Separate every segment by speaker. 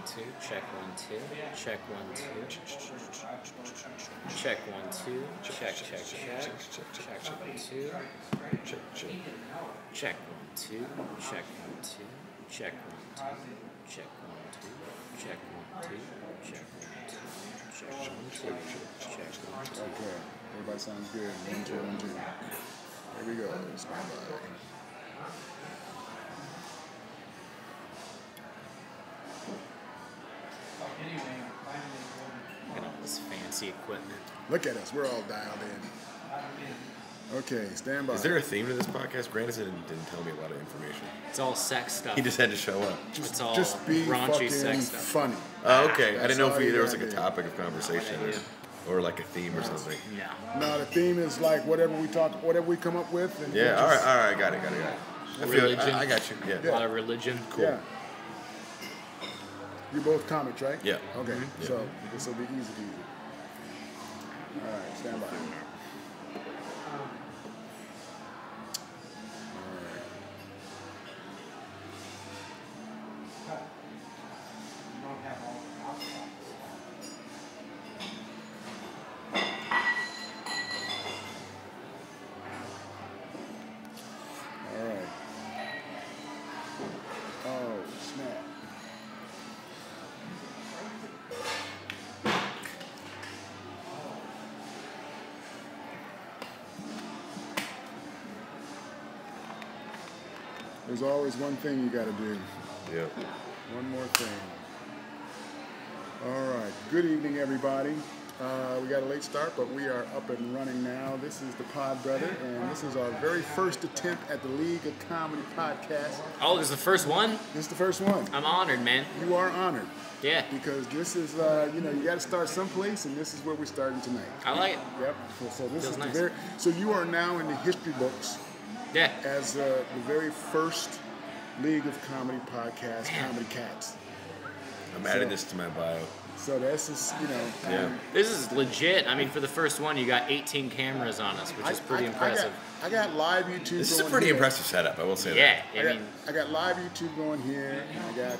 Speaker 1: 2. Check 1 2. Check 1 2. Check 1 2. Check check check. Check 1 2.
Speaker 2: Check, check.
Speaker 1: Check 1 2. Check 1 2. Check 1 2. Check 1 2. Check 1 2. Check 1 2. Check 1 2. Check 1 2.
Speaker 2: Okay. Everybody sounds good. 1 2 1 2. Here we go. Stand by.
Speaker 1: Look at all this fancy equipment.
Speaker 2: Look at us. We're all dialed in. Okay, stand by.
Speaker 3: Is there a theme to this podcast? Grandison didn't tell me a lot of information.
Speaker 1: It's all sex stuff.
Speaker 3: He just had to show up.
Speaker 1: It's all
Speaker 2: Just be
Speaker 1: raunchy
Speaker 2: fucking
Speaker 1: sex stuff.
Speaker 2: funny.
Speaker 3: Oh, okay. I
Speaker 2: That's
Speaker 3: didn't know
Speaker 2: all
Speaker 3: if
Speaker 2: you
Speaker 3: there was
Speaker 2: gotta
Speaker 3: like a
Speaker 2: do.
Speaker 3: topic of conversation or like a theme or something.
Speaker 1: No.
Speaker 2: No, the theme is like whatever we come up with. And
Speaker 3: Yeah, all right. Got it. I feel
Speaker 1: Religion.
Speaker 3: I got you. Yeah.
Speaker 1: A lot of religion.
Speaker 3: Cool.
Speaker 2: Yeah. You're both comics, right?
Speaker 3: Yeah.
Speaker 2: Okay,
Speaker 3: Yeah.
Speaker 2: so this will be easy peasy. All right, stand by. All right. Oh, snap. There's always one thing you got to do.
Speaker 3: Yeah.
Speaker 2: One more thing. All right. Good evening, everybody. We got a late start, but we are up and running now. This is the PodBrother, and this is our very first attempt at the League of Comedy podcast.
Speaker 1: Oh, this is the first one?
Speaker 2: This is the first one.
Speaker 1: I'm honored, man.
Speaker 2: You are honored
Speaker 1: Yeah.
Speaker 2: because this is, you got to start someplace, and this is where we're starting tonight.
Speaker 1: I like it.
Speaker 2: Yep. So this
Speaker 1: Feels
Speaker 2: is
Speaker 1: nice.
Speaker 2: So you are now in the history books
Speaker 1: Yeah.
Speaker 2: as the very first League of Comedy podcast, Comedy Cats.
Speaker 3: I'm adding this to my bio.
Speaker 2: So this is,
Speaker 3: Yeah.
Speaker 1: This is legit. I mean, for the first one, you got 18 cameras on us, which is pretty impressive.
Speaker 2: I got live YouTube.
Speaker 3: This is a
Speaker 2: going
Speaker 3: pretty
Speaker 2: here.
Speaker 3: impressive setup, I will say
Speaker 1: Yeah.
Speaker 3: that.
Speaker 2: I got live YouTube going here, and I got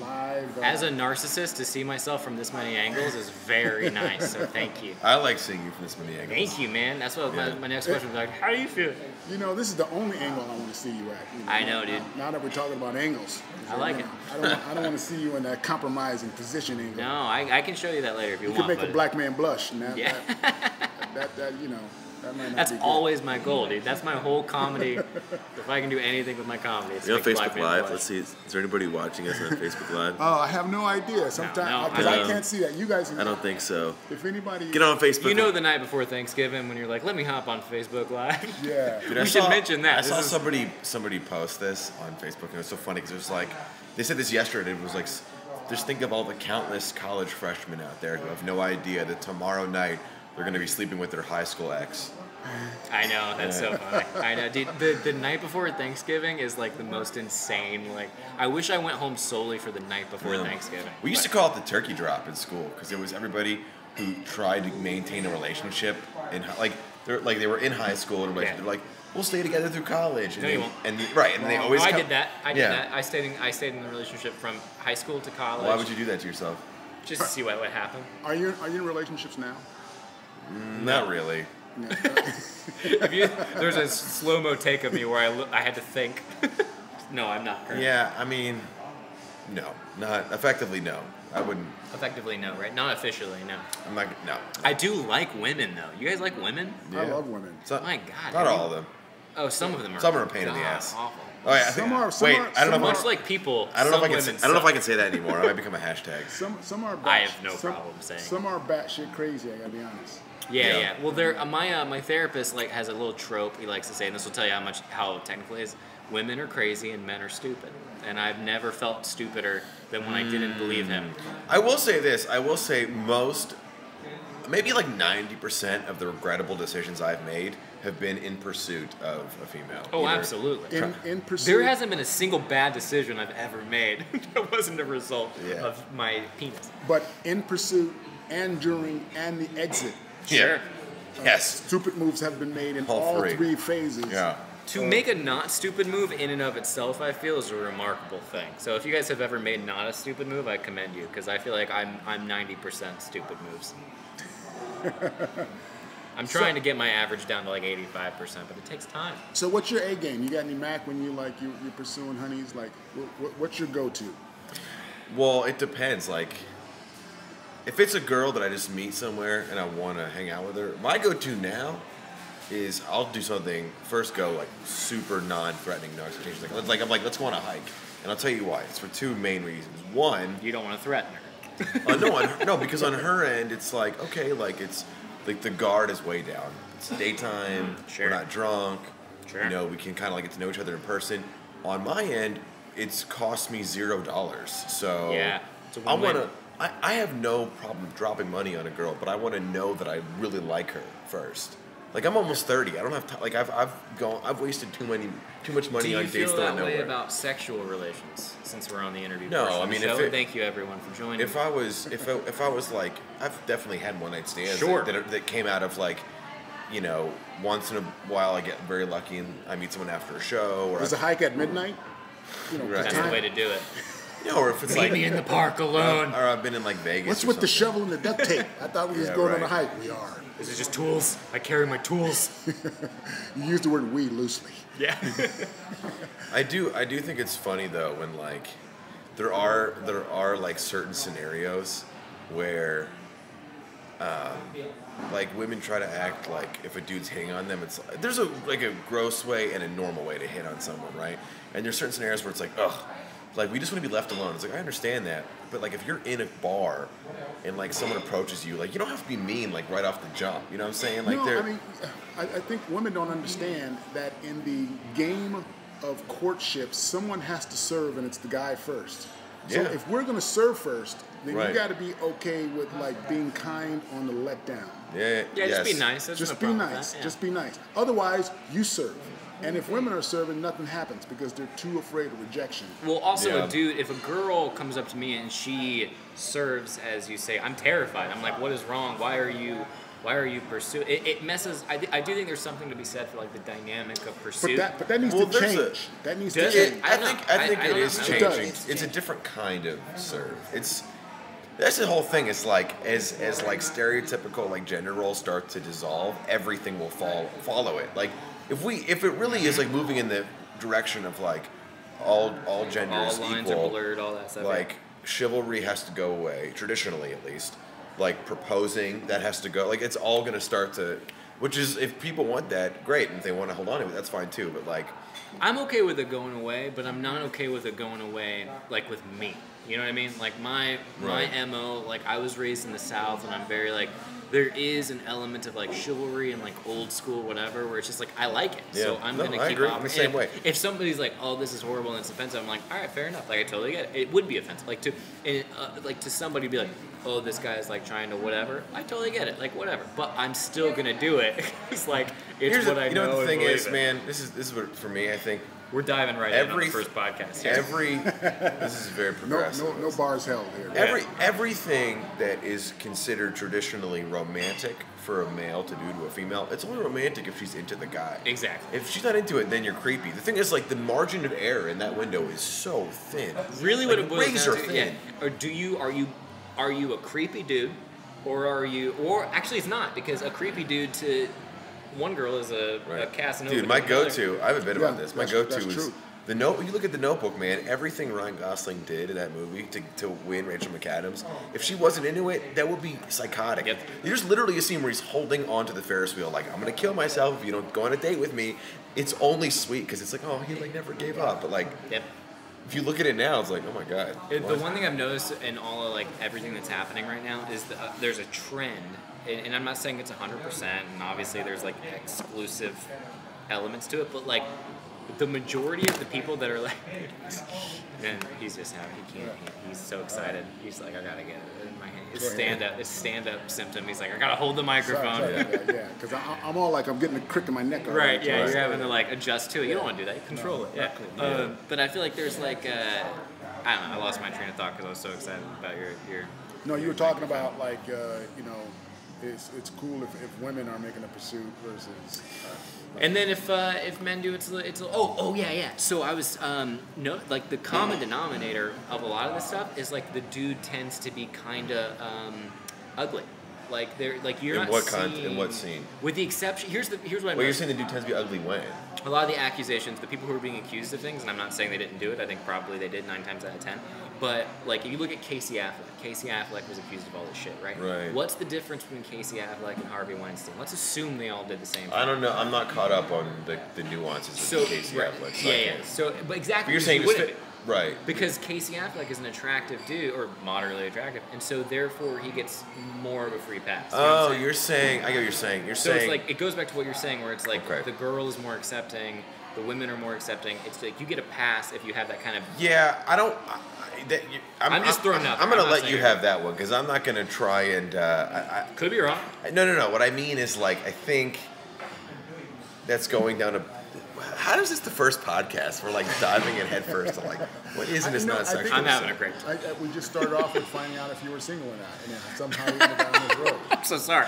Speaker 2: live.
Speaker 1: As a narcissist, to see myself from this many angles is very nice, so thank you.
Speaker 3: I like seeing you from this many angles.
Speaker 1: Thank you, man. That's what
Speaker 3: Yeah.
Speaker 1: my next question was like, how do you feel?
Speaker 2: this is the only angle I want to see you at.
Speaker 1: I know, dude.
Speaker 2: Now that we're talking about angles,
Speaker 1: I like it.
Speaker 2: I don't want to see you in that compromising position angle.
Speaker 1: No, I can show you that later if you
Speaker 2: You
Speaker 1: want.
Speaker 2: could make a
Speaker 1: but
Speaker 2: black man blush, and that
Speaker 1: Yeah.
Speaker 2: that might not
Speaker 1: That's
Speaker 2: be good.
Speaker 1: always my goal, dude. That's my whole comedy. If I can do anything with my comedy, it's
Speaker 3: You on
Speaker 1: make black
Speaker 3: Facebook
Speaker 1: man
Speaker 3: Live?
Speaker 1: blush.
Speaker 3: Let's see. Is there anybody watching us on Facebook Live?
Speaker 2: Oh, I have no idea. Sometimes because
Speaker 1: I
Speaker 2: I
Speaker 3: don't.
Speaker 2: can't see that. You guys,
Speaker 3: I don't think so.
Speaker 2: if anybody,
Speaker 3: Get on Facebook.
Speaker 1: You know the night before Thanksgiving when you're like, let me hop on Facebook Live.
Speaker 2: yeah.
Speaker 3: Dude,
Speaker 1: We should mention that.
Speaker 3: I
Speaker 1: This
Speaker 3: saw
Speaker 1: is-
Speaker 3: somebody post this on Facebook, and it was so funny because it was like, they said this yesterday, and it was like, just think of all the countless college freshmen out there who have no idea that tomorrow night they're going to be sleeping with their high school ex.
Speaker 1: I know, that's so funny. I know, dude. The night before Thanksgiving is like the most insane. Like, I wish I went home solely for the night before
Speaker 3: Yeah.
Speaker 1: Thanksgiving.
Speaker 3: We used to call it the turkey drop in school because it was everybody who tried to maintain a relationship they were in high school and
Speaker 1: Yeah.
Speaker 3: they're like, we'll stay together through college. And
Speaker 1: No,
Speaker 3: they,
Speaker 1: you won't.
Speaker 3: And right, and they always.
Speaker 1: No, I
Speaker 3: come-
Speaker 1: did that. I did
Speaker 3: Yeah.
Speaker 1: that. I stayed in the relationship from high school to college.
Speaker 3: Why would you do that to yourself?
Speaker 1: Just to see what would happen.
Speaker 2: Are you in relationships now?
Speaker 3: Not really.
Speaker 1: There's a slow-mo take of me where I had to think. No, I'm not currently.
Speaker 3: Yeah, I mean, no, not effectively. No, I wouldn't.
Speaker 1: Effectively, no, right? Not officially, no.
Speaker 3: I'm not. No.
Speaker 1: I do like women, though. You guys like women?
Speaker 2: I love women.
Speaker 3: So,
Speaker 1: My God.
Speaker 3: Not all of them.
Speaker 1: Oh, some of them are.
Speaker 3: Some are a pain in the
Speaker 1: God,
Speaker 3: ass.
Speaker 1: Awful.
Speaker 3: Oh yeah.
Speaker 2: Some are-
Speaker 3: Wait, I don't know.
Speaker 1: Much
Speaker 3: If
Speaker 1: like people,
Speaker 3: I don't know if I
Speaker 1: some
Speaker 3: can.
Speaker 1: women
Speaker 3: I don't know if I
Speaker 1: suck.
Speaker 3: can say that anymore. I might become a hashtag.
Speaker 2: Some are.
Speaker 1: I have no problem saying.
Speaker 2: Some are batshit crazy. I gotta be honest.
Speaker 1: Yeah.
Speaker 3: Yeah.
Speaker 1: Well, my therapist has a little trope he likes to say, and this will tell you how technical it is. Women are crazy and men are stupid, and I've never felt stupider than when I didn't believe him.
Speaker 3: I will say this. I will say maybe like 90% of the regrettable decisions I've made have been in pursuit of a female.
Speaker 1: Oh,
Speaker 3: Either-
Speaker 1: absolutely.
Speaker 2: In pursuit.
Speaker 1: There hasn't been a single bad decision I've ever made that wasn't a result
Speaker 3: Yeah.
Speaker 1: of my penis.
Speaker 2: But in pursuit and during and the exit,
Speaker 3: Yeah. Yes.
Speaker 2: stupid moves have been made in
Speaker 3: All
Speaker 2: all
Speaker 3: three.
Speaker 2: three phases.
Speaker 3: Yeah.
Speaker 1: To make a not stupid move in and of itself, I feel, is a remarkable thing. So if you guys have ever made not a stupid move, I commend you, because I feel like I'm 90% stupid moves. I'm trying to get my average down to like 85%, but it takes time.
Speaker 2: So what's your A game? You got any Mac when you're pursuing honeys? Like, what's your go-to?
Speaker 3: Well, it depends. Like, if it's a girl that I just meet somewhere and I want to hang out with her, my go-to now is I'll do something, first go like super non-threatening, no expectations. Like I'm like, let's go on a hike. And I'll tell you why. It's for two main reasons. One,
Speaker 1: you don't want to threaten her.
Speaker 3: No, because on her end, it's like, okay, like it's like the guard is way down. It's daytime,
Speaker 1: Sure.
Speaker 3: We're not drunk,
Speaker 1: Sure.
Speaker 3: you know, we can kind of like get to know each other in person. On my end, it's cost me $0. So
Speaker 1: Yeah, it's a
Speaker 3: I
Speaker 1: win-win.
Speaker 3: want to. I have no problem dropping money on a girl, but I want to know that I really like her first. Like, I'm almost 30. I don't have time. Like, I've wasted too much money on dates that I know.
Speaker 1: Do you feel that way about sexual relations? Since we're on the interview
Speaker 3: No,
Speaker 1: portion
Speaker 3: I
Speaker 1: of the
Speaker 3: mean,
Speaker 1: show,
Speaker 3: if it-
Speaker 1: thank you everyone for joining.
Speaker 3: If I was like, I've definitely had one night stands
Speaker 1: Sure.
Speaker 3: that came out of like, you know, once in a while I get very lucky and I meet someone after a show, or
Speaker 2: Is a hike at midnight? You know,
Speaker 3: Right.
Speaker 1: That's
Speaker 2: time.
Speaker 1: the way to do it.
Speaker 3: you know, or if it's
Speaker 1: Meet
Speaker 3: like,
Speaker 1: me in the park alone.
Speaker 3: or I've been in like Vegas.
Speaker 2: What's
Speaker 3: or
Speaker 2: with the
Speaker 3: something.
Speaker 2: shovel and the duct tape? I thought we was
Speaker 3: Yeah,
Speaker 2: going on
Speaker 3: right.
Speaker 2: a hike. We are.
Speaker 1: This is just tools. I carry my tools.
Speaker 2: You use the word "we" loosely.
Speaker 1: Yeah.
Speaker 3: I do think it's funny though when like there are like certain scenarios where like women try to act like if a dude's hitting on them, it's there's a like a gross way and a normal way to hit on someone, right? And there's certain scenarios where it's like, ugh, like we just want to be left alone. It's like I understand that, but like if you're in a bar and like someone approaches you, like you don't have to be mean like right off the jump. You know what I'm saying? Like
Speaker 2: No,
Speaker 3: they're
Speaker 2: I mean, I think women don't understand that in the game of courtship, someone has to serve, and it's the guy first. So
Speaker 3: Yeah.
Speaker 2: if we're going to serve first, then
Speaker 3: Right.
Speaker 2: you got to be okay with like being kind on the letdown.
Speaker 3: yeah,
Speaker 1: Yeah,
Speaker 3: yes.
Speaker 1: just be nice. There's
Speaker 2: Just
Speaker 1: no
Speaker 2: be
Speaker 1: problem with
Speaker 2: nice.
Speaker 1: that, yeah.
Speaker 2: Just be nice. Otherwise, you serve. And if women are serving, nothing happens because they're too afraid of rejection.
Speaker 1: Well, also,
Speaker 3: Yeah.
Speaker 1: a dude, if a girl comes up to me and she serves, as you say, I'm terrified. I'm like, what is wrong? Why are you pursuing? It messes. I do think there's something to be said for like the dynamic of pursuit.
Speaker 2: But that needs
Speaker 3: Well,
Speaker 2: to
Speaker 3: there's a-
Speaker 2: change. That needs to
Speaker 1: Does
Speaker 2: change.
Speaker 1: it? I don't know.
Speaker 3: I think
Speaker 1: I
Speaker 3: it
Speaker 1: don't
Speaker 3: is
Speaker 1: know.
Speaker 2: It does.
Speaker 3: changing. It's a different kind of serve. That's the whole thing. It's like as like stereotypical like gender roles start to dissolve, everything will follow it. Like if it really is like moving in the direction of like all genders
Speaker 1: all lines
Speaker 3: equal,
Speaker 1: are blurred, all that stuff.
Speaker 3: like chivalry has to go away, traditionally at least. Like proposing, that has to go. Like it's all gonna start to, which is if people want that, great, and if they want to hold on to it, that's fine too. But like,
Speaker 1: I'm okay with it going away, but I'm not okay with it going away like with me. You know what I mean? Like my
Speaker 3: Right.
Speaker 1: MO, like I was raised in the South and I'm very like there is an element of like chivalry and like old school whatever where it's just like I like it. So
Speaker 3: Yeah.
Speaker 1: I'm
Speaker 3: No,
Speaker 1: gonna
Speaker 3: I
Speaker 1: keep
Speaker 3: agree.
Speaker 1: offering.
Speaker 3: I'm the same
Speaker 1: And
Speaker 3: way.
Speaker 1: If somebody's like, oh, this is horrible and it's offensive, I'm like, all right, fair enough. Like I totally get it. It would be offensive. Like to somebody be like, oh, this guy's like trying to whatever. I totally get it. Like whatever. But I'm still gonna do it. It's like it's
Speaker 3: here's
Speaker 1: what
Speaker 3: the,
Speaker 1: I
Speaker 3: you know
Speaker 1: know.
Speaker 3: what the
Speaker 1: and
Speaker 3: thing
Speaker 1: believe
Speaker 3: is,
Speaker 1: in.
Speaker 3: man. This is what for me. I think
Speaker 1: We're diving right in on the
Speaker 3: Every-
Speaker 1: first podcast here.
Speaker 3: this is very
Speaker 2: No,
Speaker 3: progressive.
Speaker 2: no bars held here.
Speaker 3: Everything that is considered traditionally romantic for a male to do to a female, it's only romantic if she's into the guy.
Speaker 1: Exactly.
Speaker 3: If she's not into it, then you're creepy. The thing is, like, the margin of error in that window is so thin.
Speaker 1: Really, what
Speaker 3: like,
Speaker 1: it boils
Speaker 3: razor
Speaker 1: down to,
Speaker 3: thin.
Speaker 1: yeah. Or are you a creepy dude, or actually it's not, because a creepy dude to one girl is a Casanova.
Speaker 3: Dude, my
Speaker 1: to another.
Speaker 3: go-to, I have a bit about
Speaker 2: Yeah,
Speaker 3: this. My
Speaker 2: that's
Speaker 3: go-to is
Speaker 2: true.
Speaker 3: the Note. You look at the Notebook, man. Everything Ryan Gosling did in that movie to win Rachel McAdams, if she wasn't into it, that would be psychotic.
Speaker 1: Yep.
Speaker 3: There's literally a scene where he's holding onto the Ferris wheel, like, I'm gonna kill myself if you don't go on a date with me. It's only sweet because it's like, oh, he like never gave up. But like,
Speaker 1: Yep.
Speaker 3: if you look at it now, it's like, oh my god.
Speaker 1: The
Speaker 3: what?
Speaker 1: one thing I've noticed in all of like everything that's happening right now is that there's a trend, and I'm not saying it's 100%, and obviously there's like exclusive elements to it, but like the majority of the people that are like, and he's just happy, he's so excited. He's like, I gotta get it in my hand. It's stand-up symptom. He's like, I gotta hold the microphone.
Speaker 2: Sorry, yeah. Because I'm all like I'm getting a crick in my neck.
Speaker 1: Right,
Speaker 2: already.
Speaker 1: yeah, you're having to like adjust to it. You don't want to do that. You control it. Yeah. But I feel like there's like, I don't know. I lost my train of thought because I was so excited about your.
Speaker 2: No, you were talking about like you know, it's cool if women are making a pursuit versus.
Speaker 1: And then if men do, it's yeah. So I was no, like the common denominator of a lot of this stuff is like the dude tends to be kind of ugly. Like they're like you're
Speaker 3: in
Speaker 1: not
Speaker 3: what
Speaker 1: seeing,
Speaker 3: in what scene?
Speaker 1: With the exception, here's what I
Speaker 3: Well, you're saying the dude tends to be ugly when?
Speaker 1: A lot of the accusations, the people who are being accused of things, and I'm not saying they didn't do it. I think probably they did 9 times out of 10. But like if you look at Casey Affleck was accused of all this shit, right?
Speaker 3: Right.
Speaker 1: What's the difference between Casey Affleck and Harvey Weinstein? Let's assume they all did the same thing.
Speaker 3: I don't know. I'm not caught up on the nuances of Casey Affleck. So
Speaker 1: Yeah. So, but exactly.
Speaker 3: But you're saying
Speaker 1: wouldn't be.
Speaker 3: right.
Speaker 1: Because Casey Affleck is an attractive dude, or moderately attractive, and so therefore he gets more of a free pass.
Speaker 3: You're saying, I get what you're saying. You're saying.
Speaker 1: It's like, it goes back to what you're saying, where it's like
Speaker 3: Okay.
Speaker 1: the girl is more accepting, the women are more accepting. It's like you get a pass if you have that kind of.
Speaker 3: Yeah, I don't. I'm
Speaker 1: just throwing out there.
Speaker 3: I'm going
Speaker 1: I'm
Speaker 3: to
Speaker 1: not
Speaker 3: let you
Speaker 1: saying
Speaker 3: have that one because I'm not going to try and.
Speaker 1: Could be wrong.
Speaker 3: No. What I mean is, like, I think that's going down a. How is this the first podcast? We're like diving in head first to like, what is and is not sexual.
Speaker 1: I'm having a great time.
Speaker 2: We just started off with finding out if you were single or not, and then somehow we went down this road.
Speaker 1: I'm so sorry.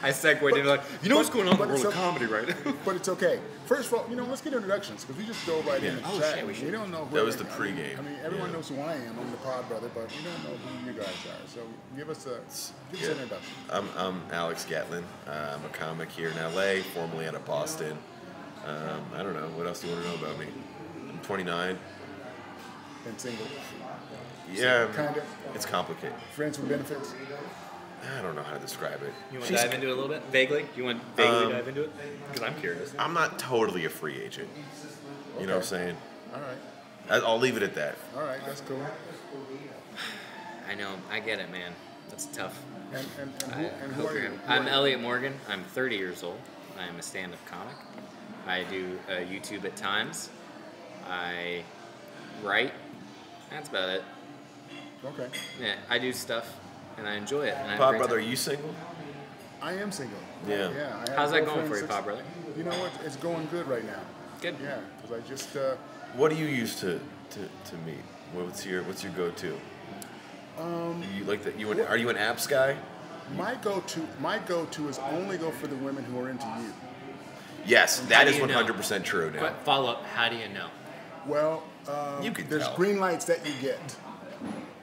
Speaker 1: I segued into like, what's going on in the world of comedy right now?
Speaker 2: But it's okay. First of all, let's get introductions because we just dove right in.
Speaker 1: Oh,
Speaker 2: chat.
Speaker 1: shit, we
Speaker 2: don't know who
Speaker 3: That was the pregame.
Speaker 2: I mean, everyone knows who I am. I'm the PodBrother, but we don't know who you guys are. So give us an introduction.
Speaker 3: I'm Alex Gatlin. I'm a comic here in LA, formerly out of Boston. I don't know. What else do you want to know about me? I'm 29.
Speaker 2: And single.
Speaker 3: Yeah,
Speaker 2: Kind of.
Speaker 3: it's complicated.
Speaker 2: Friends with benefits.
Speaker 3: I don't know how to describe it.
Speaker 1: You want to dive into it a little bit? Vaguely? You want to vaguely dive into it? Because I'm curious.
Speaker 3: I'm not totally a free agent. You know what I'm saying?
Speaker 2: All right.
Speaker 3: I'll leave it at that.
Speaker 2: All right. That's cool.
Speaker 1: I know. I get it, man. That's tough.
Speaker 2: And who are you?
Speaker 1: I'm Elliot Morgan. I'm 30 years old. I am a stand-up comic. I do YouTube at times. I write. That's about it.
Speaker 2: Okay.
Speaker 1: Yeah, I do stuff, and I enjoy it. And I have a great
Speaker 3: PodBrother, are
Speaker 1: time.
Speaker 3: you single?
Speaker 2: I am single.
Speaker 3: Yeah.
Speaker 2: Yeah. I have
Speaker 1: How's that
Speaker 2: a
Speaker 1: going
Speaker 2: girlfriend
Speaker 1: for you,
Speaker 2: since-
Speaker 1: PodBrother?
Speaker 2: You know what? It's going good right now.
Speaker 1: Good.
Speaker 2: Yeah, because I just.
Speaker 3: What do you use to meet? What's your go-to? You like that? Are you an apps guy?
Speaker 2: My go-to is only go for the women who are into you.
Speaker 3: Yes,
Speaker 1: How
Speaker 3: that
Speaker 1: do
Speaker 3: is
Speaker 1: you know?
Speaker 3: 100% true now.
Speaker 1: Quick follow-up. How do you know?
Speaker 2: Well,
Speaker 3: You could
Speaker 2: there's
Speaker 3: tell.
Speaker 2: green lights that you get.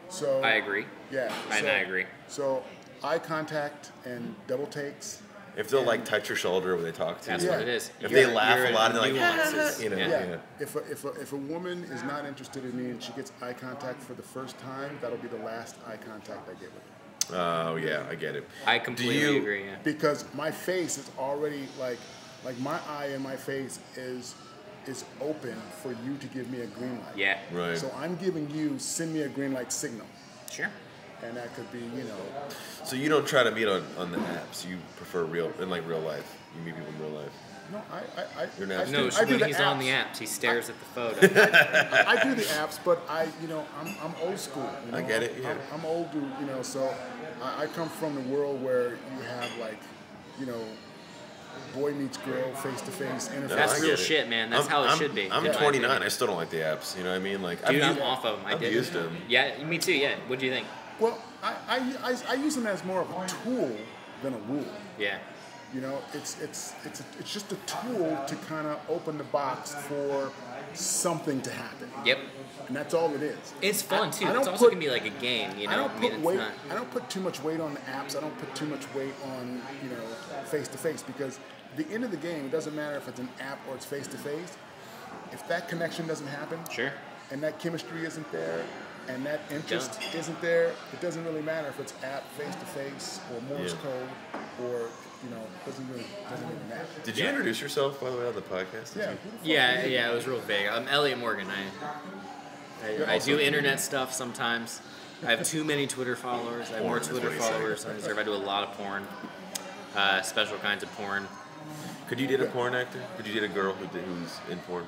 Speaker 2: So
Speaker 1: I agree.
Speaker 2: Yeah.
Speaker 1: And I agree.
Speaker 2: So eye contact and double takes.
Speaker 3: If they'll like touch your shoulder when they talk to
Speaker 1: That's
Speaker 3: you.
Speaker 1: what it is.
Speaker 3: If
Speaker 1: You're-
Speaker 3: they laugh
Speaker 1: you're
Speaker 3: a lot and they're like,
Speaker 1: nuances.
Speaker 3: you know,
Speaker 1: Yeah.
Speaker 3: yeah.
Speaker 2: If a woman is not interested in me and she gets eye contact for the first time, that'll be the last eye contact I get with her.
Speaker 3: Oh yeah, I get it.
Speaker 1: I completely agree. Yeah.
Speaker 2: Because my face is already like my eye and my face is open for you to give me a green light.
Speaker 1: Yeah.
Speaker 3: Right.
Speaker 2: So I'm giving you send me a green light signal,
Speaker 1: Sure.
Speaker 2: and that could be
Speaker 3: So you don't try to meet on the apps. You prefer real life. You meet people in real life.
Speaker 2: no
Speaker 3: You're
Speaker 2: I
Speaker 3: not-
Speaker 2: do-
Speaker 1: No,
Speaker 2: I do
Speaker 1: when
Speaker 2: the
Speaker 1: he's on the
Speaker 2: apps.
Speaker 1: apps, he stares at the photo.
Speaker 2: I do the apps, but I'm old school.
Speaker 3: I get it, yeah.
Speaker 2: I'm old, dude. So I come from the world where you have boy meets girl, face to face interface.
Speaker 1: That's
Speaker 3: I
Speaker 1: real
Speaker 3: get it.
Speaker 1: shit, man. That's how it should be.
Speaker 3: I'm
Speaker 1: in my
Speaker 3: 29.
Speaker 1: opinion.
Speaker 3: I still don't like the apps. You know what I mean? Like,
Speaker 1: Dude,
Speaker 3: I've
Speaker 1: I'm off of them. I
Speaker 3: I've
Speaker 1: did.
Speaker 3: used them.
Speaker 1: Yeah, me too. Yeah. What do you think?
Speaker 2: Well, I use them as more of a tool than a rule.
Speaker 1: Yeah.
Speaker 2: It's just a tool to kind of open the box for something to happen.
Speaker 1: Yep.
Speaker 2: And that's all it is.
Speaker 1: It's fun too.
Speaker 2: I
Speaker 1: It's
Speaker 2: don't
Speaker 1: also
Speaker 2: put-
Speaker 1: gonna be like a game. You know.
Speaker 2: I don't put
Speaker 1: it's
Speaker 2: weight.
Speaker 1: not.
Speaker 2: I don't put too much weight on the apps. I don't put too much weight on face to face because the end of the game, it doesn't matter if it's an app or it's face to face. If that connection doesn't happen,
Speaker 1: Sure.
Speaker 2: and that chemistry isn't there, and that interest isn't there, it doesn't really matter if it's app face to face or Morse
Speaker 3: Yeah.
Speaker 2: code or doesn't really matter.
Speaker 3: Did you introduce yourself by the way on the podcast?
Speaker 2: Yeah.
Speaker 1: Yeah. It was real vague. I'm Elliot Morgan. I do internet stuff sometimes. I have too many Twitter followers. I have more
Speaker 3: Porn is
Speaker 1: Twitter
Speaker 3: what he's saying.
Speaker 1: followers than I deserve. I do a lot of porn. Special kinds of porn.
Speaker 3: Could you date a porn actor? Could you date a girl who's in porn?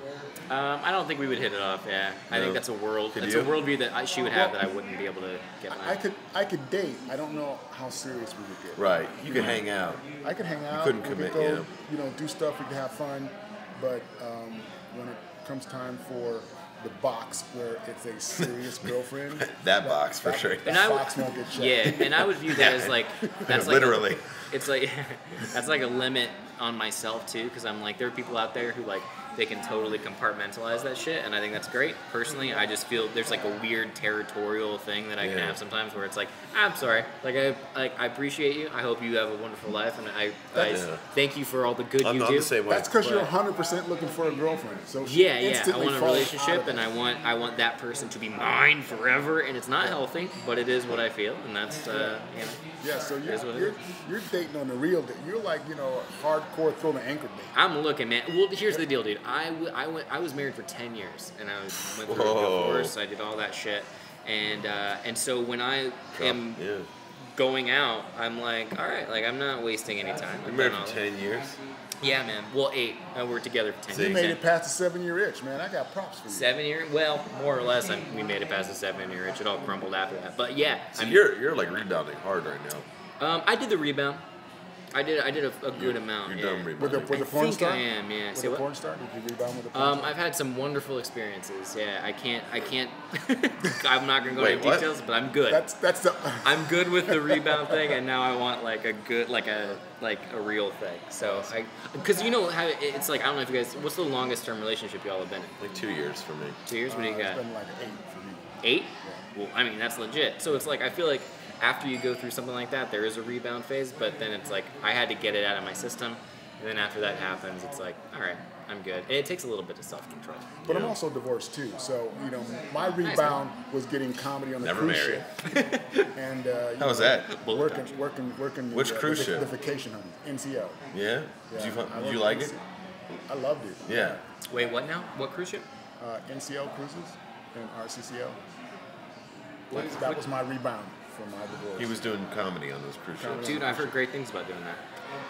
Speaker 1: I don't think we would hit it off. Yeah, I
Speaker 3: No.
Speaker 1: think that's a
Speaker 3: Could
Speaker 1: that's
Speaker 3: you?
Speaker 1: a worldview that she would have that I wouldn't be able to get.
Speaker 2: I could date. I don't know how serious we would get.
Speaker 3: Right. You could hang out.
Speaker 2: I could hang out.
Speaker 3: couldn't
Speaker 2: we
Speaker 3: commit,
Speaker 2: could go,
Speaker 3: yeah.
Speaker 2: do stuff. We could have fun. But when it comes time for the box where it's a serious girlfriend.
Speaker 3: That box for sure.
Speaker 2: That box won't get checked.
Speaker 1: Yeah, and I would view that as like that's like
Speaker 3: Literally.
Speaker 1: it's like that's like a limit on myself too, because I'm like there are people out there who like they can totally compartmentalize that shit, and I think that's great. Personally, I just feel there's like a weird territorial thing that I can have sometimes where it's like, I'm sorry, like I appreciate you. I hope you have a wonderful life, and I thank you for all the good you do.
Speaker 3: I'm the same way.
Speaker 2: That's because you're 100% looking for a girlfriend. So
Speaker 1: Yeah. I want a relationship, and I want that person to be mine forever, and it's not healthy, but it is what I feel, and that's
Speaker 2: Yeah, so you're dating on the real date. You're like, hardcore throw the anchor date.
Speaker 1: I'm looking, man. Well, here's the deal, dude. I was married for 10 years, and I went through a divorce. I did all that shit, and so when I am going out, I'm like, all right, like I'm not wasting any time.
Speaker 3: You're married for 10 years?
Speaker 1: Yeah, man. Well, 8. I worked together for 10 years.
Speaker 2: You made it past the 7-year itch, man. I got props for you.
Speaker 1: 7 year? Well, more or less, we made it past the 7-year itch. It all crumbled after that. But yeah,
Speaker 3: so you're like rebounding hard right now.
Speaker 1: I did the rebound. I did a good amount.
Speaker 3: You're done rebounding.
Speaker 2: With the porn star?
Speaker 1: I am, yeah.
Speaker 2: With the porn star? Did you rebound with the porn star?
Speaker 1: I've had some wonderful experiences. Yeah, I can't. I'm not gonna go into
Speaker 3: what?
Speaker 1: details, but I'm good.
Speaker 2: That's the.
Speaker 1: I'm good with the rebound thing, and now I want like a good, like a real thing. So because how it's like, I don't know if you guys. What's the longest term relationship y'all have been in?
Speaker 3: Like 2 years for me.
Speaker 1: 2 years. What do you got?
Speaker 2: It's been like 8 for me.
Speaker 1: 8? Well, I mean that's legit. So it's like I feel like after you go through something like that, there is a rebound phase, but then it's like I had to get it out of my system, and then after that happens, it's like, all right, I'm good. And it takes a little bit of self-control.
Speaker 2: But I'm also divorced too, so my rebound was getting comedy on the cruise ship. And
Speaker 3: how was that?
Speaker 2: Working.
Speaker 3: Which cruise ship?
Speaker 2: The vacation home, NCO.
Speaker 3: Yeah. Did you like it?
Speaker 2: I loved it.
Speaker 3: Yeah.
Speaker 1: Wait, what now? What cruise ship?
Speaker 2: NCO cruises and RCCO. That was my rebound from my divorce.
Speaker 3: He was doing comedy on those cruise ships.
Speaker 1: Dude, I've heard great things about doing that.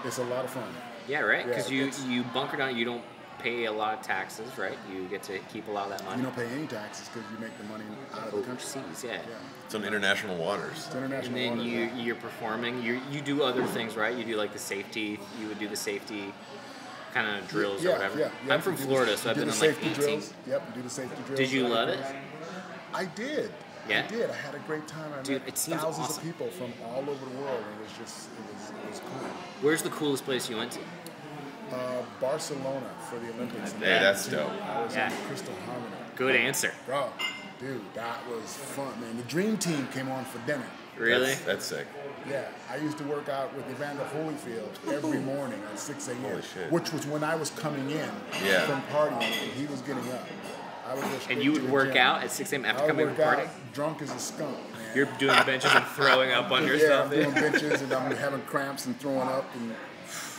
Speaker 2: It's a lot of fun.
Speaker 1: Yeah, right? Because you bunker down, you don't pay a lot of taxes, right? You get to keep a lot of that money.
Speaker 2: You don't pay any taxes because you make the money out of the country.
Speaker 1: Overseas, yeah.
Speaker 3: It's on international waters.
Speaker 2: It's international
Speaker 1: and then
Speaker 2: waters.
Speaker 1: you're performing. You do other things, right? You do like the safety. You would do the safety kind of drills or whatever.
Speaker 2: Yeah.
Speaker 1: I'm from Florida, so I've been on like 18.
Speaker 2: Drills. Yep, you do the safety drills.
Speaker 1: Did you love it?
Speaker 2: I did.
Speaker 1: Yeah?
Speaker 2: I did. I had a great time. I
Speaker 1: Dude,
Speaker 2: met
Speaker 1: it seems
Speaker 2: thousands
Speaker 1: awesome.
Speaker 2: of people from all over the world. It was cool.
Speaker 1: Where's the coolest place you went to?
Speaker 2: Barcelona for the Olympics.
Speaker 3: Hey, that's dope.
Speaker 2: I was in Crystal Harmony.
Speaker 1: Good answer.
Speaker 2: Bro, dude, that was fun, man. The Dream Team came on for dinner.
Speaker 1: Really?
Speaker 3: That's sick.
Speaker 2: Yeah, I used to work out with Evander Holyfield every morning at 6 a.m.
Speaker 3: Holy shit.
Speaker 2: Which was when I was coming in from partying and he was getting up. I would go straight
Speaker 1: And you
Speaker 2: to
Speaker 1: would
Speaker 2: the
Speaker 1: work
Speaker 2: gym.
Speaker 1: out at 6 a.m. after
Speaker 2: I would
Speaker 1: coming
Speaker 2: work
Speaker 1: from party?
Speaker 2: out drunk as a skunk, man.
Speaker 1: You're doing benches and throwing up on
Speaker 2: Yeah,
Speaker 1: yourself?
Speaker 2: I'm doing benches and I'm having cramps and throwing up.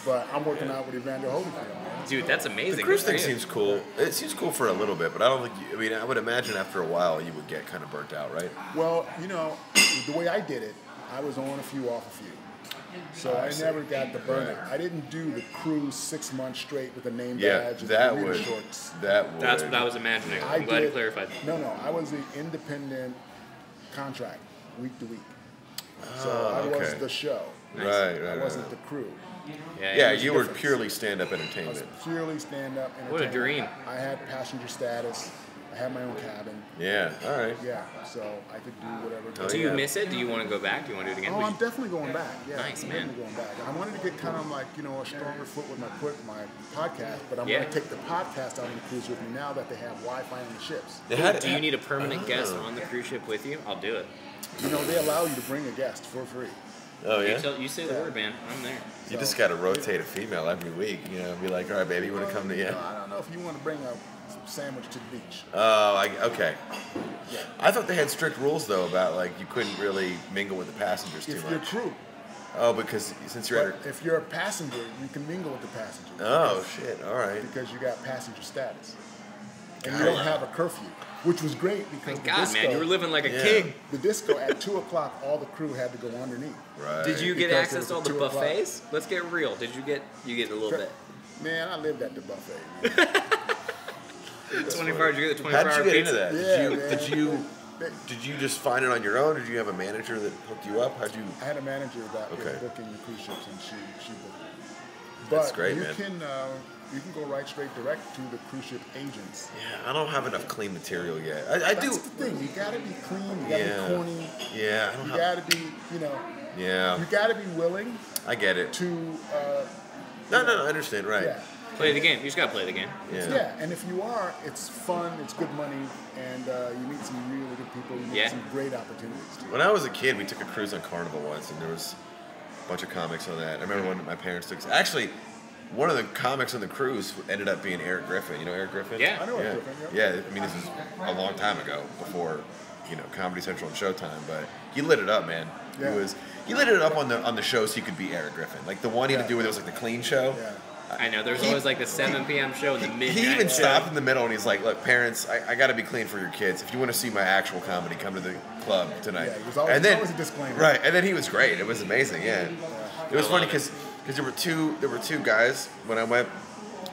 Speaker 2: But I'm working out with Evander Holyfield, man.
Speaker 1: Dude, that's amazing.
Speaker 3: The cruise
Speaker 1: Good for
Speaker 3: thing
Speaker 1: you.
Speaker 3: seems cool. It seems cool for a little bit, but I don't think I would imagine after a while you would get kind of burnt out, right?
Speaker 2: Well, the way I did it, I was on a few, off a few. So I never got the burnout. I didn't do the cruise 6 months straight with a name badge and
Speaker 3: that
Speaker 2: Bermuda
Speaker 3: would.
Speaker 2: shorts.
Speaker 1: That's what I was imagining. I'm glad you clarified.
Speaker 2: No, I was an independent contract, week to week. So I was the show.
Speaker 3: Right.
Speaker 2: I wasn't the crew.
Speaker 3: Yeah, you were
Speaker 2: difference.
Speaker 3: purely stand-up
Speaker 2: I was
Speaker 3: entertainment.
Speaker 2: purely stand-up entertainment.
Speaker 1: What a dream.
Speaker 2: I had passenger status. I had my own cabin.
Speaker 3: Yeah, all right.
Speaker 2: Yeah, so I could do whatever.
Speaker 1: Do you miss it? Do you want to go back? Do you want to do it again?
Speaker 2: Oh, I'm definitely going back. Yeah,
Speaker 1: Nice,
Speaker 2: I'm
Speaker 1: man.
Speaker 2: definitely going back. I wanted to get kind of like, a stronger foot with my podcast, but I'm going to take the podcast out on the cruise with me now that they have Wi-Fi on the ships.
Speaker 1: Do you need a permanent guest on the cruise ship with you? I'll do it.
Speaker 2: They allow you to bring a guest for free.
Speaker 3: Oh, yeah?
Speaker 1: You say the word, man. I'm there.
Speaker 3: You just got to rotate a female every week. Be like, all right, baby, you want to come to you?
Speaker 2: I don't know if you want to bring a sandwich to the beach.
Speaker 3: Oh, okay.
Speaker 2: Yeah.
Speaker 3: I thought they had strict rules, though, about, you couldn't really mingle with the passengers too
Speaker 2: If
Speaker 3: much.
Speaker 2: you're crew.
Speaker 3: Oh, because since you're
Speaker 2: But if you're a passenger, you can mingle with the passengers.
Speaker 3: Oh, shit, all right.
Speaker 2: Because you got passenger status. And you don't have a curfew, which was great because
Speaker 1: Thank God, man. You were living like a king.
Speaker 2: The disco at 2 o'clock, all the crew had to go underneath.
Speaker 3: Right.
Speaker 1: Did you get
Speaker 2: Because
Speaker 1: access
Speaker 2: it
Speaker 1: to all
Speaker 2: was
Speaker 1: the
Speaker 2: 2 o'clock.
Speaker 1: buffets? Let's get real. Did you get a little bit?
Speaker 2: Man, I lived at the buffet.
Speaker 1: 24 hours. You get the 24
Speaker 3: How'd
Speaker 1: hour
Speaker 3: you get into
Speaker 1: pizza?
Speaker 3: that?
Speaker 2: Yeah,
Speaker 3: Did you just find it on your own? Did you have a manager that hooked you up? How'd you?
Speaker 2: I had a manager that was
Speaker 3: Okay.
Speaker 2: booking the cruise ships, and she booked it.
Speaker 3: That's
Speaker 2: But
Speaker 3: great,
Speaker 2: you
Speaker 3: man.
Speaker 2: can, you can go right straight direct to the cruise ship agents.
Speaker 3: Yeah, I don't have enough clean material yet. I do.
Speaker 2: That's the thing. You gotta be clean. You gotta be corny.
Speaker 3: Yeah, I don't
Speaker 2: You
Speaker 3: have.
Speaker 2: gotta be, you know.
Speaker 3: Yeah,
Speaker 2: You gotta be willing
Speaker 3: I get it.
Speaker 2: to.
Speaker 3: No, I understand. Right.
Speaker 2: Yeah.
Speaker 1: Play the game. You just gotta play the game.
Speaker 3: Yeah.
Speaker 2: Yeah, and if you are, it's fun, it's good money, and you meet some really good people. You meet some great opportunities. Too.
Speaker 3: When I was a kid, we took a cruise on Carnival once, and there was a bunch of comics on that. I remember when my parents took. Actually, one of the comics on the cruise ended up being Eric Griffin. You know Eric Griffin?
Speaker 1: Yeah.
Speaker 2: I know
Speaker 3: Yeah.
Speaker 2: Griffin,
Speaker 3: Yeah. I mean, this is a long time ago, before Comedy Central and Showtime. But he lit it up, man.
Speaker 2: Yeah.
Speaker 3: He lit it up on the shows. He could be Eric Griffin. Like the one he had to do with it was like the clean show.
Speaker 2: Yeah.
Speaker 1: I know. There's always like the 7 p.m. show and the midnight
Speaker 3: He even
Speaker 1: show.
Speaker 3: stopped in the middle and he's like, "Look, parents, I got to be clean for your kids. If you want to see my actual comedy, come to the club tonight."
Speaker 2: Yeah, it was always, always a disclaimer.
Speaker 3: Right, and then he was great. It was amazing. Yeah, it was funny because there were two guys when I went,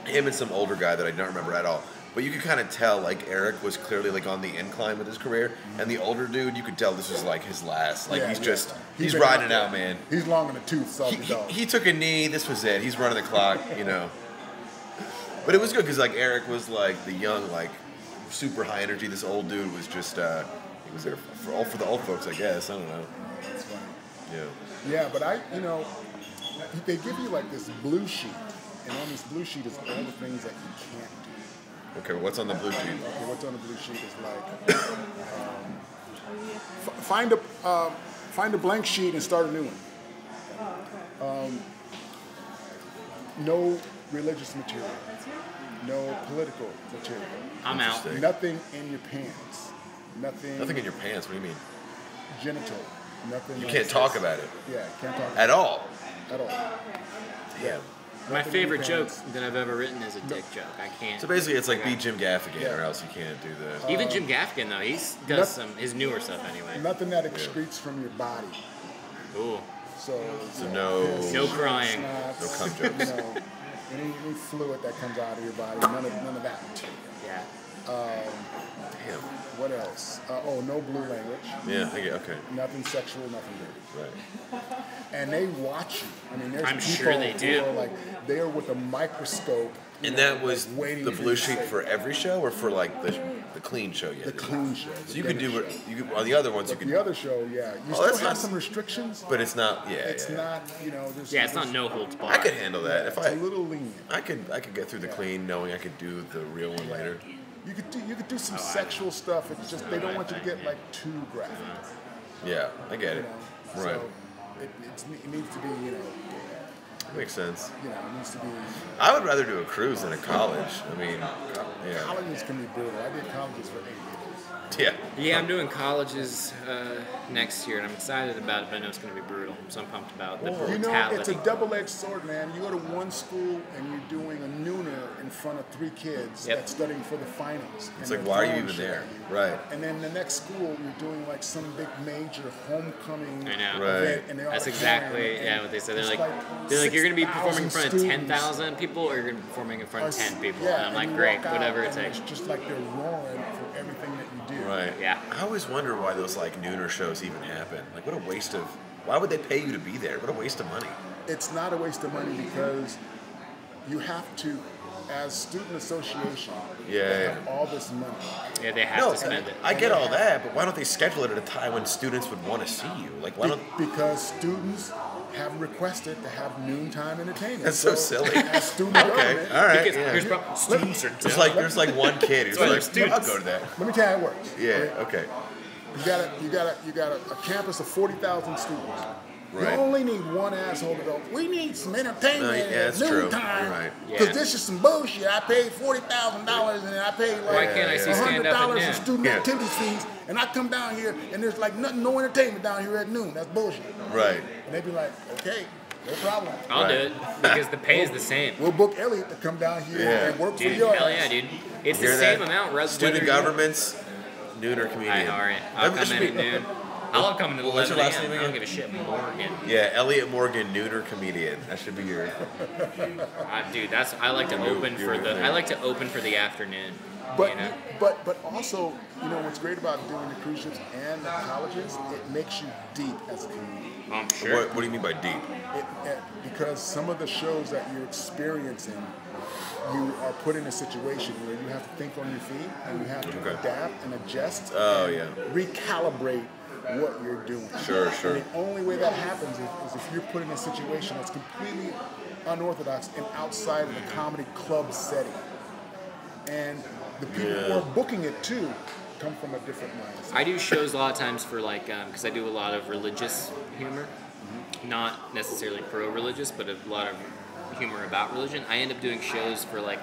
Speaker 3: him and some older guy that I don't remember at all. But you could kind of tell like Eric was clearly like on the incline with his career, and the older dude, you could tell this was like his last. Like he's
Speaker 2: been
Speaker 3: riding it
Speaker 2: there.
Speaker 3: out, man.
Speaker 2: He's long in the tooth, salty dog.
Speaker 3: He took a knee. This was it. He's running the clock, But it was good because like Eric was like the young, like super high energy. This old dude was just he was there for the old folks, I guess. I don't know.
Speaker 2: That's funny.
Speaker 3: Yeah.
Speaker 2: Yeah, but they give you like this blue sheet, and on this blue sheet is all the things that you can't do.
Speaker 3: Okay, what's on the blue sheet?
Speaker 2: Okay, what's on the blue sheet is like find a blank sheet and start a new one. No religious material, no political material.
Speaker 1: I'm out.
Speaker 2: Nothing in your pants.
Speaker 3: Nothing in your pants. What do you mean?
Speaker 2: Genital. Nothing.
Speaker 3: You
Speaker 2: like
Speaker 3: can't
Speaker 2: this.
Speaker 3: talk about it
Speaker 2: Yeah, can't talk
Speaker 3: at all.
Speaker 2: at all.
Speaker 3: Damn.
Speaker 1: My
Speaker 2: Nothing in
Speaker 1: favorite
Speaker 2: your
Speaker 1: joke
Speaker 2: pants.
Speaker 1: that I've ever written is a dick joke. I can't.
Speaker 3: So basically, it's like be Jim Gaffigan,
Speaker 2: Yeah.
Speaker 3: or else you can't do the.
Speaker 1: Even Jim Gaffigan though, he does his newer stuff anyway.
Speaker 2: Nothing that excretes from your body.
Speaker 1: Ooh.
Speaker 2: So
Speaker 3: no-
Speaker 2: piss,
Speaker 1: No crying.
Speaker 2: snots,
Speaker 3: No cum jokes.
Speaker 2: Any fluid that comes out of your body, none of that material.
Speaker 1: Yeah.
Speaker 3: Damn.
Speaker 2: What else? No blue language.
Speaker 3: Yeah. I get. Okay.
Speaker 2: Nothing sexual, nothing dirty.
Speaker 3: Right.
Speaker 2: And they watch you. I mean, there's
Speaker 1: I'm
Speaker 2: people
Speaker 1: sure they do.
Speaker 2: who are like they're with a microscope.
Speaker 3: And that was
Speaker 2: like, waiting
Speaker 3: the
Speaker 2: for
Speaker 3: blue
Speaker 2: you to
Speaker 3: sheet
Speaker 2: say
Speaker 3: for every show, or for like the clean show yet?
Speaker 2: the clean show.
Speaker 3: So you could do what you could on the other ones.
Speaker 2: But
Speaker 3: You
Speaker 2: the
Speaker 3: could,
Speaker 2: other show, yeah, you
Speaker 3: Oh,
Speaker 2: still
Speaker 3: that's
Speaker 2: have
Speaker 3: not-
Speaker 2: some restrictions.
Speaker 3: but it's not. Yeah.
Speaker 2: It's
Speaker 3: yeah.
Speaker 2: not, there's
Speaker 1: Yeah, it's not
Speaker 2: there's-
Speaker 1: no holds barred.
Speaker 3: I could handle that if
Speaker 2: It's
Speaker 3: I.
Speaker 2: a little lenient.
Speaker 3: I could get through the clean, knowing I could do the real one later.
Speaker 2: You could do some sexual stuff. It's just they don't want you to get like too graphic.
Speaker 3: Yeah, I get it. Right.
Speaker 2: So it needs to be,
Speaker 3: Makes sense.
Speaker 2: it needs to be.
Speaker 3: I would rather do a cruise than a college. I mean, yeah.
Speaker 2: Colleges can be brutal. I did colleges for 8 years.
Speaker 3: Yeah.
Speaker 1: Yeah, I'm doing colleges next year, and I'm excited about it, but I know it's going to be brutal. So I'm pumped about the brutality.
Speaker 2: It's a double-edged sword, man. You go to one school and you're doing a nooner in front of 3 kids that's studying for the finals.
Speaker 3: It's
Speaker 2: and
Speaker 3: like,
Speaker 2: they're
Speaker 3: why are you
Speaker 2: throwing
Speaker 3: even
Speaker 2: shit
Speaker 3: there?
Speaker 2: at you.
Speaker 3: Right.
Speaker 2: And then the next school, you're doing like some big major homecoming
Speaker 1: I know.
Speaker 3: Right.
Speaker 2: event. And they're
Speaker 1: That's
Speaker 2: all
Speaker 1: exactly
Speaker 2: crying, and
Speaker 1: what they said. They're
Speaker 2: it's
Speaker 1: like you're going to be performing in front of
Speaker 2: 6,000
Speaker 1: 10,000 people, or you're going to be performing in front of 10 people.
Speaker 2: Yeah,
Speaker 1: and I'm like,
Speaker 2: you
Speaker 1: great,
Speaker 2: walk out
Speaker 1: whatever it
Speaker 2: and
Speaker 1: takes.
Speaker 2: It's just like they're roaring for everything that you do.
Speaker 3: Right.
Speaker 1: Yeah.
Speaker 3: I always wonder why those like nooner shows even happen. Like, what a waste of. Why would they pay you to be there? What a waste of money.
Speaker 2: It's not a waste of money because you have to, as student association,
Speaker 3: Yeah,
Speaker 2: they
Speaker 3: yeah.
Speaker 2: have all this money.
Speaker 1: Yeah, they have to spend it.
Speaker 3: I get all that, but why don't they schedule it at a time when students would want to see you? Like, why don't?
Speaker 2: Because students have requested to have noontime entertainment.
Speaker 3: That's so silly.
Speaker 2: As student
Speaker 3: Okay,
Speaker 2: government,
Speaker 3: all right.
Speaker 1: Because
Speaker 3: Yeah.
Speaker 1: here's students are
Speaker 3: There's like one kid who's
Speaker 1: That's why
Speaker 3: like,
Speaker 1: they're
Speaker 3: "No, I'll
Speaker 1: students."
Speaker 3: go to that.
Speaker 2: let me tell you how it works.
Speaker 3: Yeah. Okay.
Speaker 2: You got a campus of 40,000 students.
Speaker 3: Right.
Speaker 2: You only need one asshole to go, we need some entertainment
Speaker 3: Yeah,
Speaker 2: at
Speaker 3: that's true.
Speaker 2: noontime.
Speaker 3: You're right.
Speaker 2: Because
Speaker 1: Yeah.
Speaker 2: this is some bullshit. I paid $40,000 and I paid like
Speaker 1: Why can't I see stand up at
Speaker 2: $100 in
Speaker 1: noon?
Speaker 2: student
Speaker 3: Yeah.
Speaker 2: activities fees, and I come down here and there's like no entertainment down here at noon. That's bullshit.
Speaker 3: Right.
Speaker 2: And they'd be like, okay, no problem.
Speaker 1: I'll do
Speaker 3: Right.
Speaker 1: it because the pay is the same.
Speaker 2: We'll book Elliot to come down here
Speaker 3: Yeah.
Speaker 2: and work for
Speaker 1: Dude,
Speaker 2: your
Speaker 1: hell
Speaker 2: ass.
Speaker 1: yeah, dude. It's the
Speaker 3: Hear
Speaker 1: same
Speaker 3: that?
Speaker 1: amount.
Speaker 3: Student
Speaker 1: whether
Speaker 3: governments, nooner comedian.
Speaker 1: all right. I'll
Speaker 3: That
Speaker 1: come
Speaker 3: should
Speaker 1: in
Speaker 3: be-
Speaker 1: at noon. I'll come in at 11
Speaker 3: What's your last
Speaker 1: a.m.
Speaker 3: name
Speaker 1: I don't
Speaker 3: again?
Speaker 1: give a shit. Morgan.
Speaker 3: Yeah, Elliot Morgan, nooner comedian. That should be your.
Speaker 1: Dude, I like to open for the afternoon.
Speaker 2: But
Speaker 1: you know?
Speaker 2: but also, what's great about doing the cruise ships and the colleges, it makes you deep as a community.
Speaker 1: I'm sure.
Speaker 3: What do you mean by deep?
Speaker 2: Because some of the shows that you're experiencing, you are put in a situation where you have to think on your feet and you have to adapt and adjust recalibrate what you're doing.
Speaker 3: Sure.
Speaker 2: And the only way that happens is if you're put in a situation that's completely unorthodox and outside of the comedy club setting. And the people who are booking it too come from a different mindset.
Speaker 1: I do shows a lot of times for like, because I do a lot of religious humor, not necessarily pro-religious, but a lot of humor about religion. I end up doing shows for like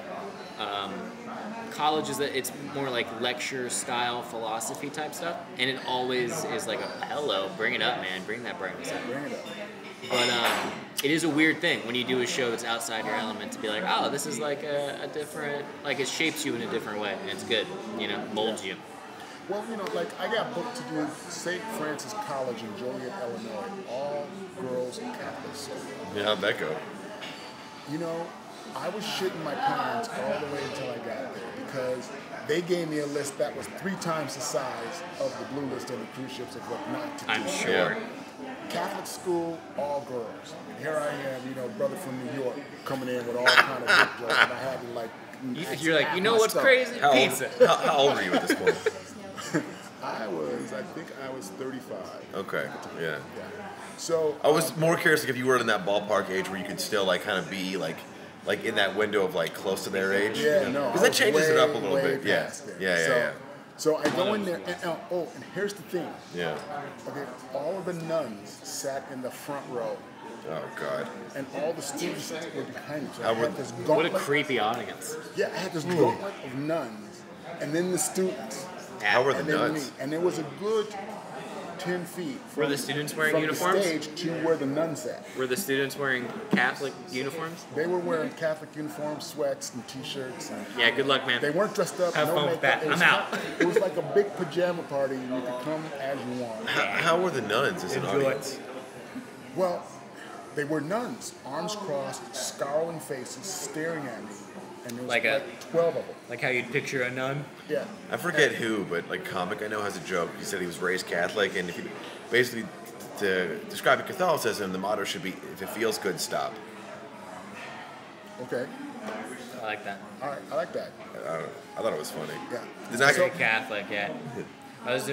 Speaker 1: colleges that it's more like lecture style philosophy type stuff, and it always is like hello, bring it up, man, bring that brightness up.
Speaker 2: Bring it up.
Speaker 1: But it is a weird thing when you do a show that's outside your element to be like, oh, this is like a different, like it shapes you in a different way, and it's good, molds you.
Speaker 2: Well, like I got booked to do St. Francis College in Joliet, Illinois, all girls Catholic school.
Speaker 3: Yeah, how'd that go?
Speaker 2: I was shitting my pants all the way until I got there because they gave me a list that was 3 times the size of the blue list on the cruise ships of what not to do.
Speaker 1: I'm sure.
Speaker 3: Yeah.
Speaker 2: Catholic school, all girls. And here I am, brother from New York, coming in with all kind of big jokes, and I had to like.
Speaker 1: You're like, what's crazy? Pizza.
Speaker 3: How old were you at this point?
Speaker 2: I think I was 35.
Speaker 3: Okay, yeah.
Speaker 2: So
Speaker 3: I was more curious if you were in that ballpark age where you could still like kind of be like in that window of like close to their age.
Speaker 2: Yeah, no.
Speaker 3: Because that changes it up a little
Speaker 2: way
Speaker 3: bit. Yeah.
Speaker 2: past there.
Speaker 3: Yeah.
Speaker 2: So I go in there, and here's the thing.
Speaker 3: Yeah.
Speaker 2: Okay, all of the nuns sat in the front row,
Speaker 3: Oh God.
Speaker 2: and all the students were behind me. So
Speaker 3: How
Speaker 2: I had
Speaker 3: would-
Speaker 2: this
Speaker 1: What a
Speaker 2: gauntlet.
Speaker 1: creepy audience.
Speaker 2: Yeah, I had this gauntlet of nuns, and then the students,
Speaker 3: How were the
Speaker 2: and then me,
Speaker 3: nuns?
Speaker 2: and there was a good 10 feet
Speaker 1: Were
Speaker 2: from,
Speaker 1: the students wearing
Speaker 2: from
Speaker 1: uniforms?
Speaker 2: the stage to where the nuns sat.
Speaker 1: Were the students wearing Catholic uniforms?
Speaker 2: They were wearing Catholic uniforms, sweats, and T-shirts. And
Speaker 1: Yeah, good luck, man.
Speaker 2: they weren't dressed up.
Speaker 1: Have
Speaker 2: no
Speaker 1: fun with
Speaker 2: makeup.
Speaker 1: that.
Speaker 2: It was
Speaker 1: I'm out.
Speaker 2: It was like a big pajama party, and you could come as you want.
Speaker 3: How were the nuns as an
Speaker 1: Enjoy.
Speaker 3: audience?
Speaker 2: Well, they were nuns, arms crossed, scowling faces, staring at me, and there was
Speaker 1: Like
Speaker 2: like,
Speaker 1: a-
Speaker 2: 12 of them.
Speaker 1: Like how you'd picture a nun?
Speaker 2: Yeah.
Speaker 3: I forget who, but like comic I know has a joke. He said he was raised Catholic, and if you basically to describe Catholicism, the motto should be, "If it feels good, stop."
Speaker 2: Okay.
Speaker 1: I like that.
Speaker 2: All right. I like that.
Speaker 3: I thought it was funny.
Speaker 2: Yeah.
Speaker 3: Does that
Speaker 2: So-
Speaker 1: Catholic, yeah. I was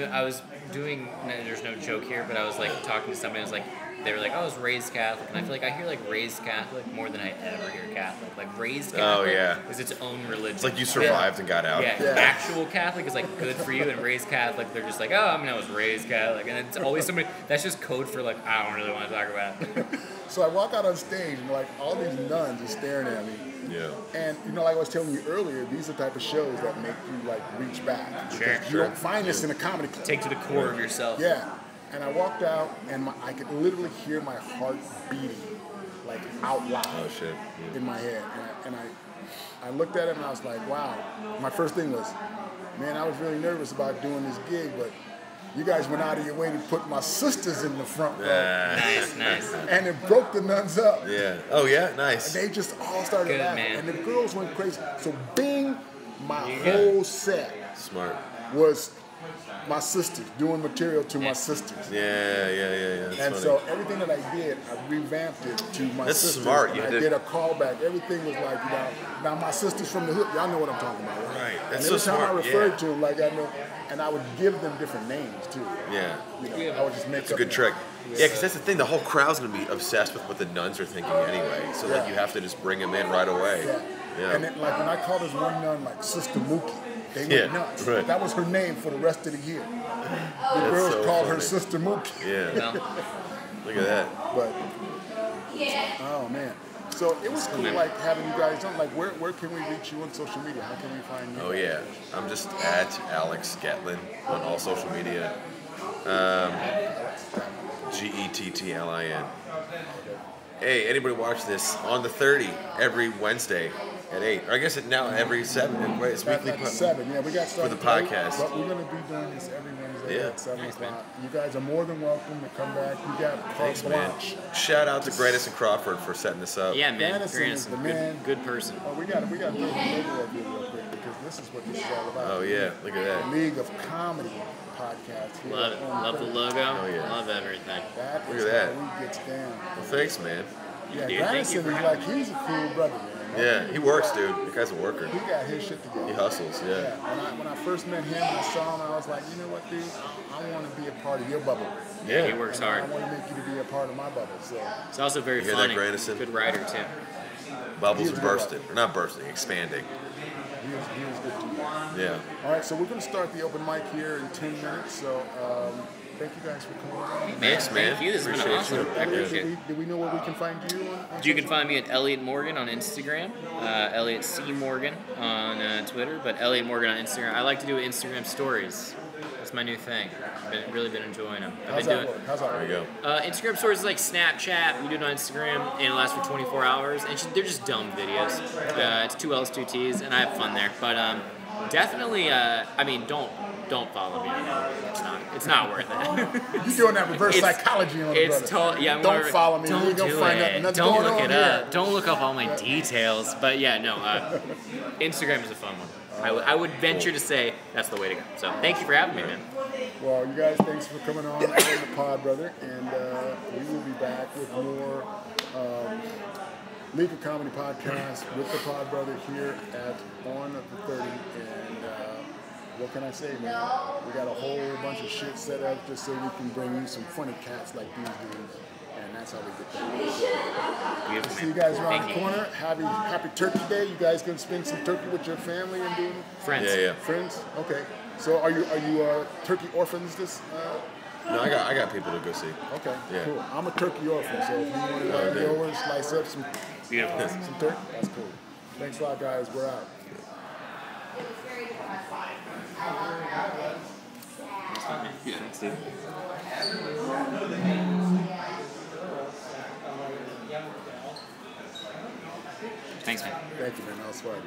Speaker 1: doing. There's no joke here, but I was like talking to somebody. I was like, they were like, "Oh, I was raised Catholic," and I feel like I hear like raised Catholic more than I ever hear Catholic. Like raised Catholic is its own religion.
Speaker 3: It's like you survived and got out.
Speaker 1: Yeah,
Speaker 2: Yeah.
Speaker 1: actual Catholic is like good for you, and raised Catholic, they're just like, oh, I was raised Catholic, and it's always somebody. That's just code for like, I don't really want to talk about it.
Speaker 2: So I walk out on stage, and like all these nuns are staring at me.
Speaker 3: Yeah.
Speaker 2: And like I was telling you earlier, these are the type of shows that make you like reach back.
Speaker 1: Sure,
Speaker 2: Because you don't find this in a comedy club.
Speaker 1: Take to the core of yourself.
Speaker 2: Yeah. And I walked out, and I could literally hear my heart beating, like out loud
Speaker 3: Oh shit.
Speaker 2: in my head. And I looked at him, and I was like, wow. My first thing was, man, I was really nervous about doing this gig, but you guys went out of your way to put my sisters in the front row.
Speaker 1: Nice.
Speaker 2: And it broke the nuns up.
Speaker 3: Yeah. Oh yeah.
Speaker 2: And
Speaker 3: Nice.
Speaker 2: they just all started
Speaker 1: Good,
Speaker 2: laughing.
Speaker 1: man.
Speaker 2: And the girls went crazy. So bing, my
Speaker 1: Yeah.
Speaker 2: whole set
Speaker 3: Smart.
Speaker 2: was my sisters, doing material to my sisters.
Speaker 3: Yeah. That's
Speaker 2: And
Speaker 3: funny.
Speaker 2: so everything that I did, I revamped it to my
Speaker 3: That's
Speaker 2: sisters.
Speaker 3: smart.
Speaker 2: And
Speaker 3: You
Speaker 2: I
Speaker 3: did-
Speaker 2: did a callback. Everything was like, now my sisters from the hood, y'all know what I'm talking about, right?
Speaker 3: Right.
Speaker 2: And
Speaker 3: That's
Speaker 2: every
Speaker 3: so
Speaker 2: time
Speaker 3: smart.
Speaker 2: I referred
Speaker 3: Yeah.
Speaker 2: to them, like I know, and I would give them different names too.
Speaker 3: Yeah.
Speaker 2: I would just make
Speaker 3: It's a
Speaker 2: up
Speaker 3: good
Speaker 2: names.
Speaker 3: trick. Yeah, because that's the thing. The whole crowd's gonna be obsessed with what the nuns are thinking anyway. So like
Speaker 2: Yeah.
Speaker 3: you have to just bring them in right away.
Speaker 2: Yeah. And then, like when I called this one nun like Sister Mookie, they went
Speaker 3: Yeah,
Speaker 2: nuts.
Speaker 3: right.
Speaker 2: That was her name for the rest of the year. The
Speaker 3: That's
Speaker 2: girls
Speaker 3: so
Speaker 2: called her
Speaker 3: funny.
Speaker 2: Sister Mookie.
Speaker 3: Yeah.
Speaker 1: Well,
Speaker 3: Look at that.
Speaker 2: But oh man, so it was cool like having you guys on. Like where can we reach you on social media? How can we find you?
Speaker 3: Oh yeah. I'm just at Alex Gatlin on all social media. Gettlin. Hey, anybody watch this on the 30 every Wednesday at 8? Or I guess it now every 7. Right? It's weekly.
Speaker 2: At 7, yeah, we got started
Speaker 3: the
Speaker 2: late,
Speaker 3: podcast.
Speaker 2: but we're gonna be doing this every Wednesday
Speaker 3: Yeah.
Speaker 2: at 7
Speaker 1: Thanks, man.
Speaker 2: o'clock. You guys are more than welcome to come back. We got carte
Speaker 3: Thanks, man.
Speaker 2: blanche.
Speaker 3: Shout out to Grandis and Crawford for setting this up.
Speaker 1: yeah, man.
Speaker 2: Madison
Speaker 1: Grant
Speaker 2: is
Speaker 1: is
Speaker 2: the
Speaker 1: a
Speaker 2: man.
Speaker 1: good person.
Speaker 2: Oh, we got to do a logo of you real quick because this is what this is all about.
Speaker 3: Oh yeah, look at that.
Speaker 2: League of Comedy podcast. Here
Speaker 1: Love it.
Speaker 2: on
Speaker 1: Love the
Speaker 2: 30.
Speaker 1: logo.
Speaker 3: Oh, yeah.
Speaker 1: Love everything.
Speaker 2: That
Speaker 3: Look
Speaker 2: is
Speaker 3: at that.
Speaker 2: how we gets down.
Speaker 3: Well, thanks, man.
Speaker 2: Yeah,
Speaker 1: Dude, thank you
Speaker 2: Granison
Speaker 1: for
Speaker 2: is
Speaker 1: having
Speaker 2: like, he's a cool brother, man.
Speaker 3: Yeah, he works, dude. The guy's a worker.
Speaker 2: He got his shit together.
Speaker 3: He hustles.
Speaker 2: Yeah,
Speaker 3: Yeah.
Speaker 2: when I first met him and I saw him, I was like, you know what, dude? I want to be a part of your bubble.
Speaker 3: Yeah.
Speaker 1: He works
Speaker 2: And
Speaker 1: hard.
Speaker 2: I want to make you to be a part of my bubble. So
Speaker 1: He's also very
Speaker 3: You hear that,
Speaker 1: funny.
Speaker 3: Grandison?
Speaker 1: Good writer too.
Speaker 3: Bubbles
Speaker 2: He
Speaker 3: are
Speaker 2: is
Speaker 3: bursting. Or not bursting, expanding.
Speaker 2: he was good to me.
Speaker 3: Yeah.
Speaker 2: All right, so we're going to start the open mic here in 10 minutes. So thank you guys for coming on.
Speaker 3: Thanks, man.
Speaker 1: Thank you. This has been
Speaker 3: Appreciate
Speaker 1: awesome.
Speaker 3: you.
Speaker 1: I appreciate it.
Speaker 2: Do we know where we can find you on
Speaker 1: You can find me at Elliot Morgan on Instagram, Elliot C. Morgan on Twitter, but Elliot Morgan on Instagram. I like to do Instagram stories. That's my new thing. I've really been enjoying them.
Speaker 2: How's that work? How's that
Speaker 3: There
Speaker 2: work?
Speaker 3: you go.
Speaker 1: Instagram stories is like Snapchat. You do it on Instagram, and it lasts for 24 hours. And they're just dumb videos. It's 2 L's, 2 T's, and I have fun there. But definitely, I mean, don't follow me. It's not worth it.
Speaker 2: You're doing that reverse psychology on the brother.
Speaker 1: Yeah.
Speaker 2: Don't follow me.
Speaker 1: Don't
Speaker 2: You're gonna
Speaker 1: do
Speaker 2: find
Speaker 1: it.
Speaker 2: out nothing
Speaker 1: Don't
Speaker 2: going
Speaker 1: look
Speaker 2: on
Speaker 1: it
Speaker 2: here.
Speaker 1: up. Don't look up all my details. But yeah, no. Instagram is a fun one. I would venture to say that's the way to go. So thank you for having me, man.
Speaker 2: Well, you guys, thanks for coming on the PodBrother, and we will be back with more League of Comedy podcast with the PodBrother here at On the 30. And what can I say, man? We got a whole bunch of shit set up just so we can bring you some funny cats like these dudes. And that's how we get that.
Speaker 1: Beautiful,
Speaker 2: See you
Speaker 1: man.
Speaker 2: guys around
Speaker 1: Thank
Speaker 2: the
Speaker 1: you.
Speaker 2: corner. Happy Turkey Day. You guys gonna spend some turkey with your family and doing
Speaker 1: Friends.
Speaker 3: Yeah, yeah.
Speaker 2: friends? Okay. So are you turkey orphans this?
Speaker 3: No, I got people to go see.
Speaker 2: Okay.
Speaker 3: Yeah.
Speaker 2: Cool. I'm a turkey orphan, so if you want to
Speaker 3: dude.
Speaker 2: go and slice up some
Speaker 1: Beautiful.
Speaker 2: turkey, that's cool. Thanks a lot, guys. We're out.
Speaker 1: Yeah, thanks, dude. Thanks, man.
Speaker 2: Thank you, man. That was fun.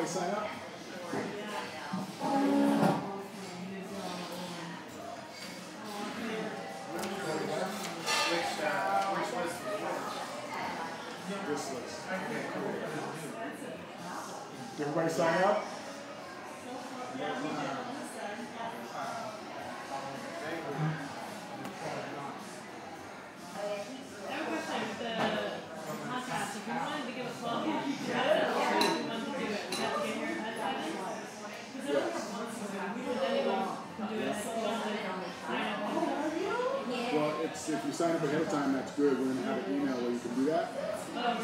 Speaker 2: everybody sign up? This list. Did everybody sign up? Well, it's if you sign up ahead of time, that's good. We're going to have an email where you can do that. But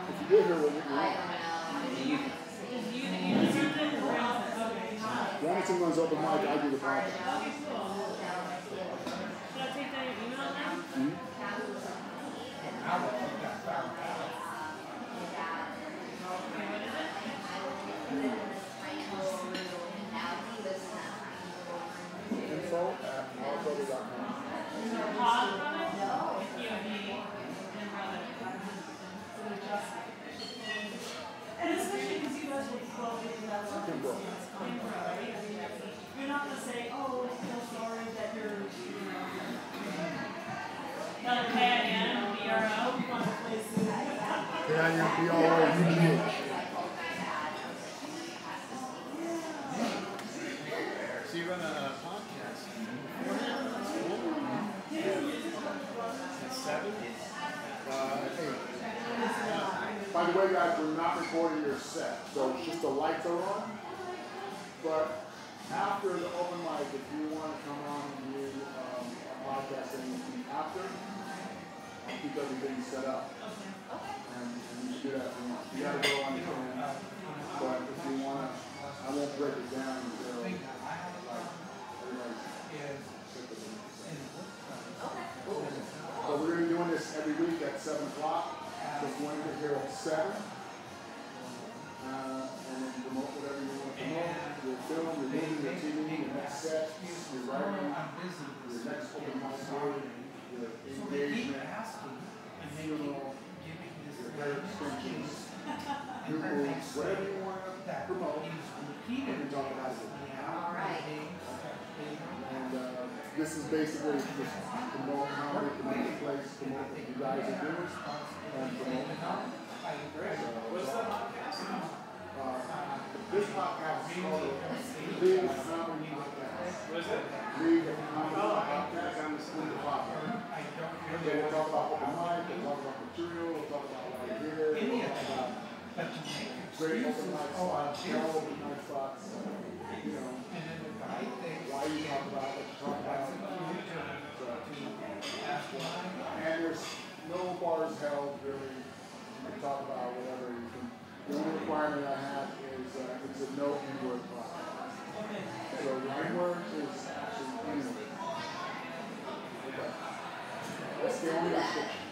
Speaker 2: if you did hear what we want, when it's runs open mic, I do the podcast.
Speaker 4: Should I take down your email now?
Speaker 2: Mm-hmm. Info@PodBrother.com.
Speaker 4: And especially because you guys were probably
Speaker 2: Kimbrough.
Speaker 4: you're not going to say, oh, so sorry that you're, not a KIN, BRO,
Speaker 2: KIMPRO.
Speaker 5: So you run a podcast? At 7?
Speaker 2: 8. By the way, guys, we're not recording your set, so it's just the lights are on. But after the open mic, if you want to come on and do a podcast anything after, I'll keep everything set up. And you should do that if you want. You gotta go on the plan. But if you want to, I won't break it down until like everybody's sick of it. But we're going to be doing this every week at 7 o'clock. So if you want to get here at 7, and then promote whatever you want to promote, your film, your movie, your TV, your next set, your writing, your next open mic story, your engagement, funeral, your hair extensions, your moves, whatever you want to promote, we can talk about it.
Speaker 6: All right.
Speaker 2: And this is basically just promote comedy, promote the place, promote what you guys are doing, and promote the comedy. What's that podcast? This podcast is called League of Comedy Podcast.
Speaker 5: What is it?
Speaker 2: League of Comedy Podcast. I'm the school of podcast. We'll talk about open mic, we'll talk about material, we'll talk about ideas, we'll talk about great open mic spots, terrible open mic spots, you know, why you talk about what you talk about. And there's no bars held, really. You can talk about whatever you can. The only requirement I have is it's a no N-word podcast. So the N-word is actually N-word. Okay. That's the only restriction.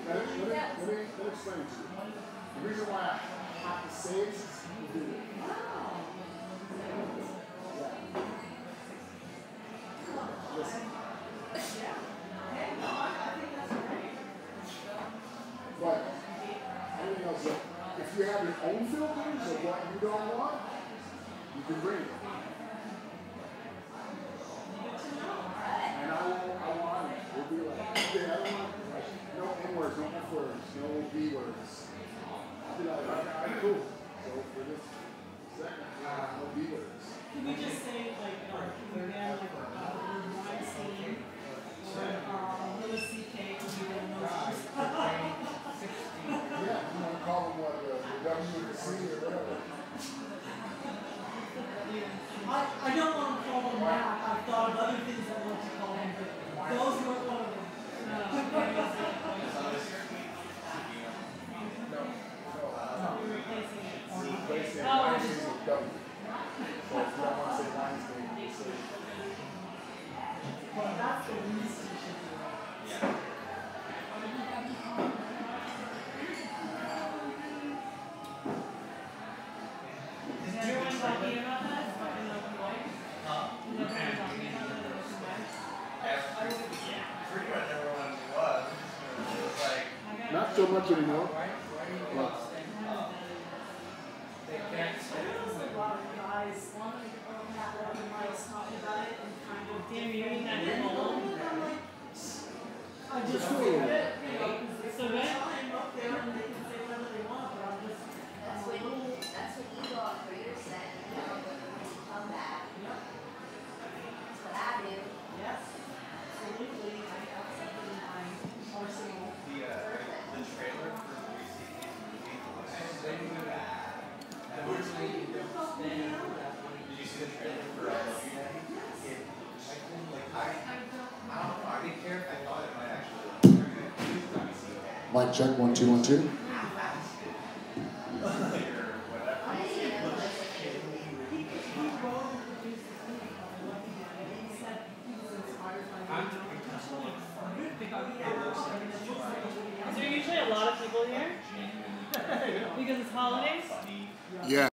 Speaker 2: Let me explain it to you. The reason why I have to say it is to do it. Listen. But anything else, if you have your own filters of what you don't want, you can bring it. And I want it. We'll be like, okay, I don't want no N-words, no F-words, no B-words. I'll be like, all right, cool. So for this second, no B-words.
Speaker 4: Can we just say, like, again, like, Weinstein, or Louis C.K. could be one of those.
Speaker 2: Yeah, you want to call them what, the W or C or whatever.
Speaker 4: I don't want to call them that. I've thought of other things I want to call them, but those weren't one of them. You're replacing it.
Speaker 2: Replacing
Speaker 4: Oh,
Speaker 2: Weinstein with W. So if you don't want to say Weinstein, you say.
Speaker 4: Well, that's the least you should do. Is everyone talking about that? In the open mic? Is everyone talking about it in the open mic?
Speaker 5: Pretty much everyone was. It was like,
Speaker 2: Not so much anymore.
Speaker 4: Damn, you eating that cold?
Speaker 2: Just do it.
Speaker 4: So good?
Speaker 6: That's what you got for your set. Come back. That's what I do.
Speaker 4: Yes. Absolutely. I have something in my arsenal.
Speaker 5: The trailer for Did you see the trailer for Love You Daddy? I didn't care if I thought it might actually.
Speaker 2: Mic check, 1 2 1 2.
Speaker 4: Is there usually a lot of people here? Because it's holidays?
Speaker 2: Yeah.